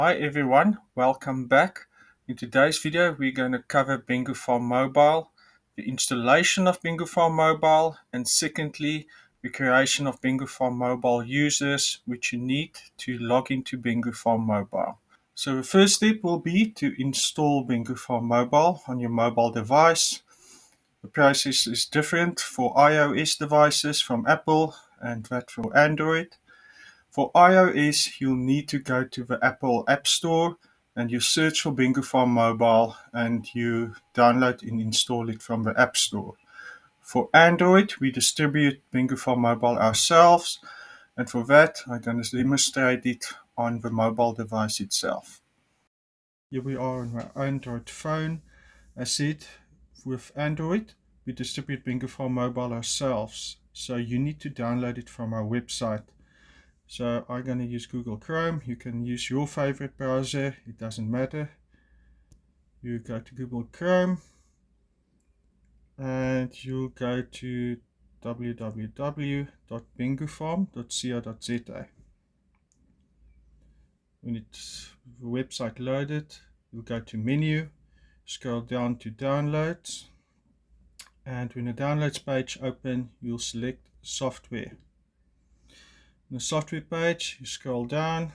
Hi everyone, welcome back. In today's video we're going to cover BenguFarm Mobile, the installation of BenguFarm Mobile, and secondly the creation of BenguFarm Mobile users which you need to log into BenguFarm Mobile. So the first step will be to install BenguFarm Mobile on your mobile device. The process is different for iOS devices from Apple and that for Android. For iOS, you'll need to go to the Apple App Store and you search for BenguFarm Mobile and you download and install it from the App Store. For Android, we distribute BenguFarm Mobile ourselves, and for that, I'm going to demonstrate it on the mobile device itself. Here we are on my Android phone. As said, with Android, we distribute BenguFarm Mobile ourselves, so you need to download it from our website. So I'm going to use Google Chrome. You can use your favorite browser, it doesn't matter. You go to Google Chrome and you'll go to www.bengufarm.co.za. When it's the website loaded, you'll go to menu, scroll down to downloads, and when the downloads page open, you'll select software. On the software page, you scroll down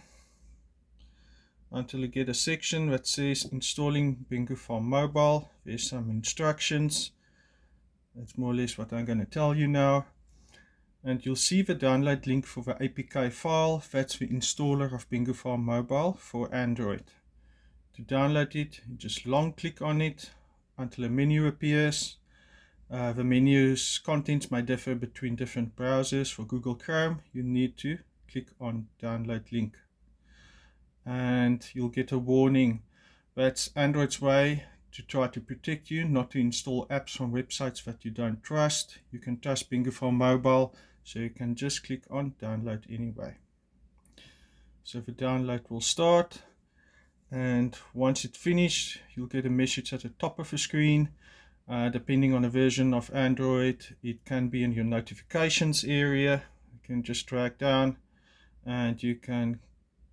until you get a section that says installing BenguFarm Mobile. There's some instructions. That's more or less what I'm going to tell you now. And you'll see the download link for the APK file. That's the installer of BenguFarm Mobile for Android. To download it, you just long click on it until a menu appears. The menu's contents may differ between different browsers. For Google Chrome, you need to click on download link. And you'll get a warning. That's Android's way to try to protect you, not to install apps from websites that you don't trust. You can trust BenguFarm Mobile, so you can just click on download anyway. So the download will start, and once it's finished, you'll get a message at the top of the screen. Depending on the version of Android, it can be in your notifications area. You can just drag down and you can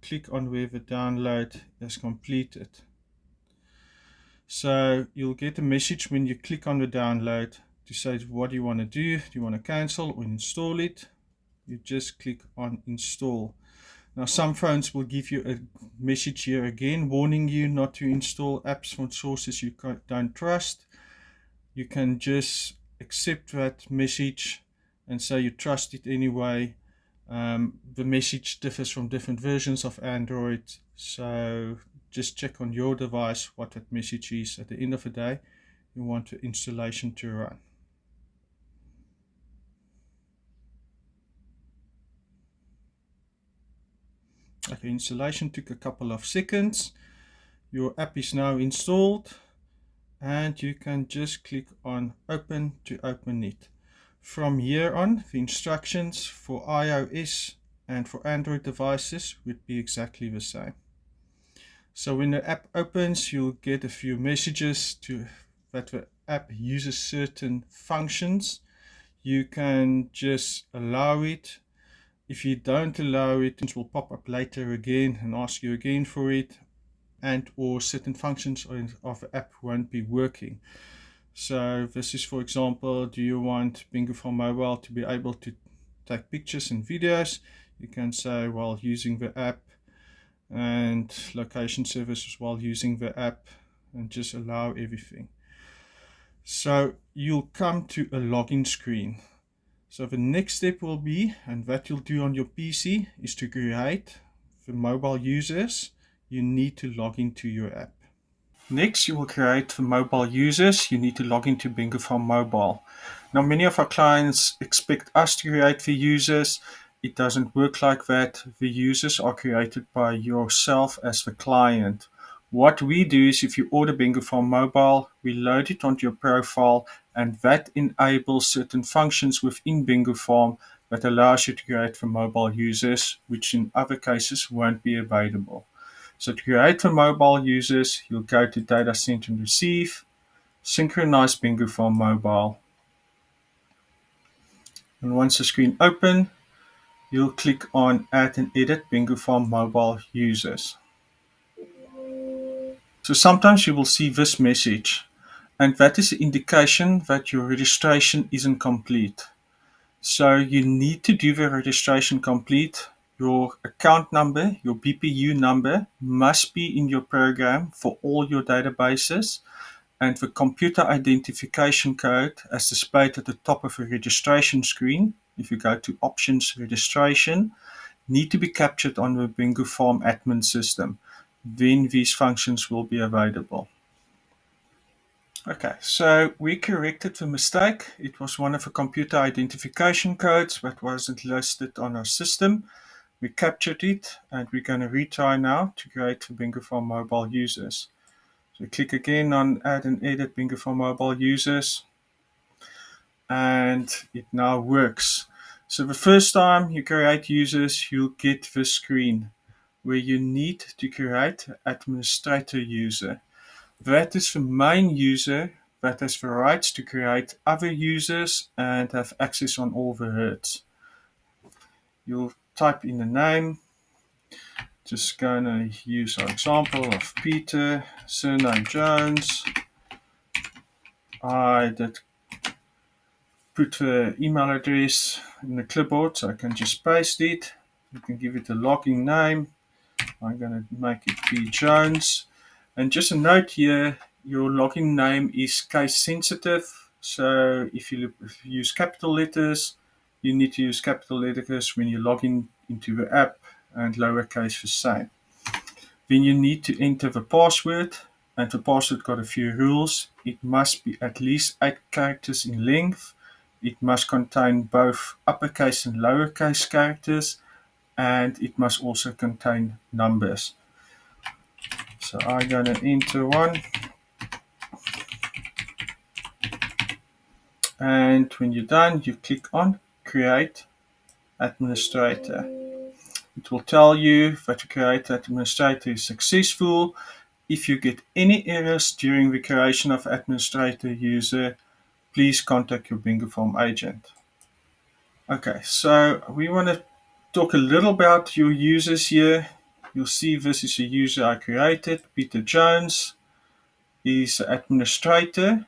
click on where the download is completed. So you'll get a message when you click on the download to say what do you want to do. Do you want to cancel or install it? You just click on install. Now some phones will give you a message here again warning you not to install apps from sources you don't trust. You can just accept that message and say you trust it anyway. The message differs from different versions of Android, so just check on your device what that message is. At the end of the day, you want the installation to run. Okay, installation took a couple of seconds. Your app is now installed and you can just click on open to open it. From here on, the instructions for iOS and for Android devices would be exactly the same. So when the app opens, you'll get a few messages that the app uses certain functions. You can just allow it. If you don't allow it, it will pop up later again and ask you again for it, and or certain functions of the app won't be working. So this is, for example, do you want BenguFarm Mobile to be able to take pictures and videos? You can say while using the app, and location services while using the app, and just allow everything. So you'll come to a login screen. So the next step will be, and that you'll do on your PC, is to create the mobile users. You need to log into your app. Next, you will create the mobile users. You need to log into BenguFarm Mobile. Now, many of our clients expect us to create the users. It doesn't work like that. The users are created by yourself as the client. What we do is if you order BenguFarm Mobile, we load it onto your profile, and that enables certain functions within BenguFarm that allows you to create the mobile users, which in other cases won't be available. So to create the mobile users, you'll go to Data Send and Receive, synchronize BenguFarm Mobile. And once the screen opens, you'll click on Add and Edit BenguFarm Mobile Users. So sometimes you will see this message, and that is an indication that your registration isn't complete. So you need to do the registration complete. Your account number, your BPU number, must be in your program for all your databases, and the computer identification code, as displayed at the top of the registration screen, if you go to Options Registration, need to be captured on the BenguFarm admin system. Then these functions will be available. Okay, so we corrected the mistake. It was one of the computer identification codes that wasn't listed on our system. We captured it, and we're going to retry now to create the BenguFarm mobile users. So click again on Add and Edit BenguFarm mobile users, and it now works. So the first time you create users, you'll get this screen where you need to create administrator user. That is the main user that has the rights to create other users and have access on all the herds. You'll type in the name. Just gonna use our example of Peter, surname Jones. I did put the email address in the clipboard, so I can just paste it. You can give it a login name. I'm gonna make it P Jones. And just a note here, your login name is case sensitive. So if you use capital letters, you need to use capital letters when you log in into the app, and lowercase the same. Then you need to enter the password, and the password got a few rules. It must be at least 8 characters in length. It must contain both uppercase and lowercase characters, and it must also contain numbers. So I'm going to enter one, and when you're done, you click on Create Administrator. It will tell you that the Create Administrator is successful. If you get any errors during the creation of administrator user, please contact your BenguFarm agent. Okay, so we want to talk a little about your users here. You'll see this is a user I created, Peter Jones. He's an administrator,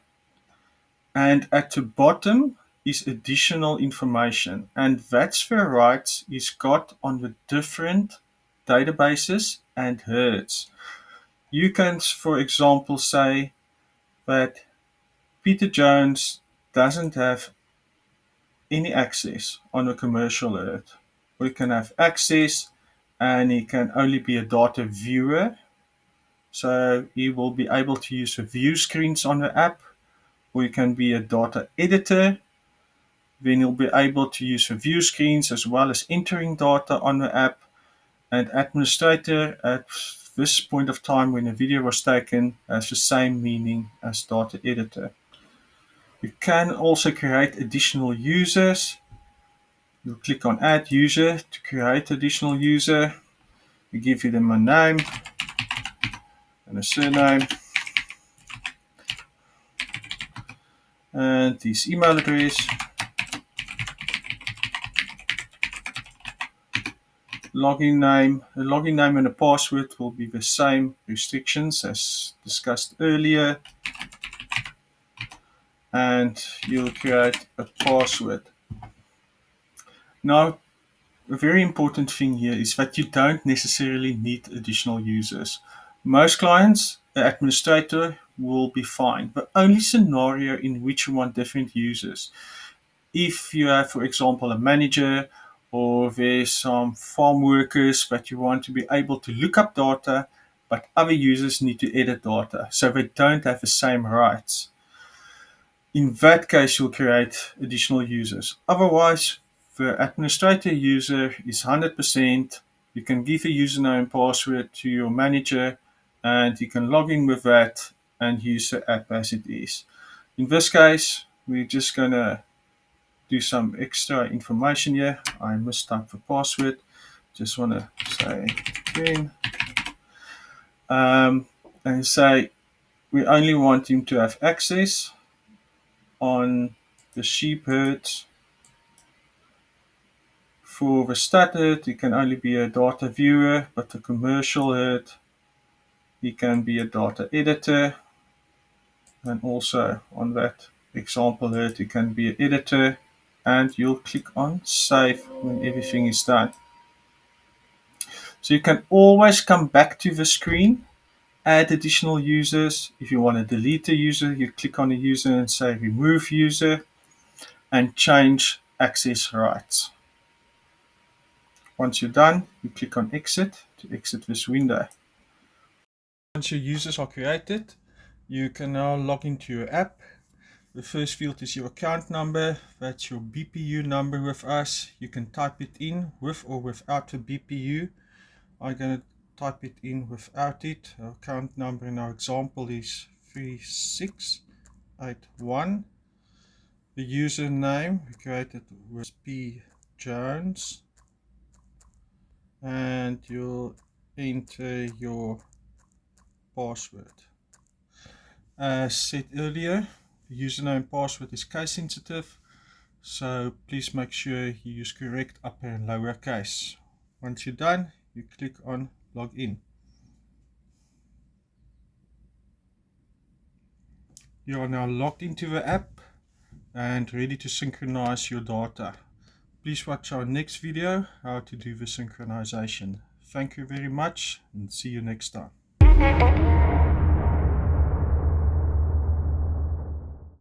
and at the bottom is additional information, and that's the rights he's got on the different databases and herds. You can, for example, say that Peter Jones doesn't have any access on a commercial herd. We can have access, and he can only be a data viewer. So he will be able to use the view screens on the app, or he can be a data editor. Then he'll be able to use the view screens as well as entering data on the app. And administrator at this point of time when a video was taken has the same meaning as data editor. You can also create additional users. You click on Add User to create additional user. You give them a name and a surname and his email address. Login name. The login name and the password will be the same restrictions as discussed earlier. And you'll create a password. Now, a very important thing here is that you don't necessarily need additional users. Most clients, the administrator will be fine. The only scenario in which you want different users, if you have, for example, a manager or there's some farm workers that you want to be able to look up data, but other users need to edit data, so they don't have the same rights. In that case, you'll create additional users. Otherwise, the administrator user is 100%. You can give a username and password to your manager, and you can log in with that and use the app as it is. In this case, we're just going to do some extra information here. I mistyped the password. Just want to say again. And say we only want him to have access on the sheep herds. For the stud herd, he can only be a data viewer, but the commercial herd, He can be a data editor, and also on that example here, you can be an editor, and you'll click on save when everything is done. So you can always come back to the screen, add additional users. If you want to delete a user, you click on the user and say remove user, and change access rights. Once you're done, you click on exit to exit this window. Once your users are created, you can now log into your app. The first field is your account number. That's your BPU number with us. You can type it in with or without the BPU. I'm going to type it in without it. Our account number in our example is 3681. The username we created was P Jones, and you'll enter your password. As said earlier, the username and password is case sensitive, so please make sure you use correct upper and lower case. Once you're done, you click on login. You are now logged into the app and ready to synchronize your data. Please watch our next video how to do the synchronization. Thank you very much and see you next time.